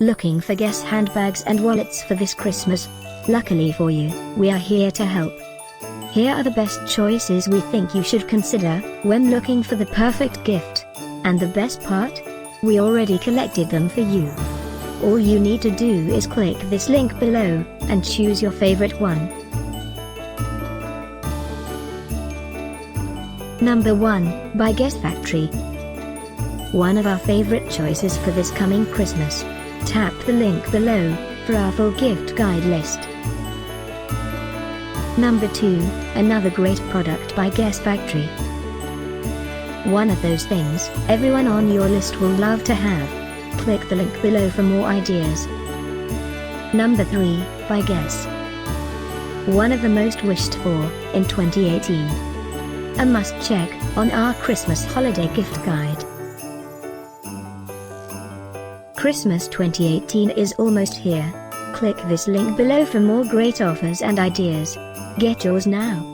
Looking for Guess handbags and wallets for this Christmas? Luckily for you, we are here to help. Here are the best choices we think you should consider when looking for the perfect gift. And the best part? We already collected them for you. All you need to do is click this link below and choose your favorite one. Number 1, by Guess Factory. One of our favorite choices for this coming Christmas. Tap the link below for our full gift guide list. Number 2, another great product by Guess Factory. One of those things everyone on your list will love to have. Click the link below for more ideas. Number 3, by Guess. One of the most wished for in 2018. A must-check on our Christmas holiday gift guide. Christmas 2018 is almost here. Click this link below for more great offers and ideas. Get yours now.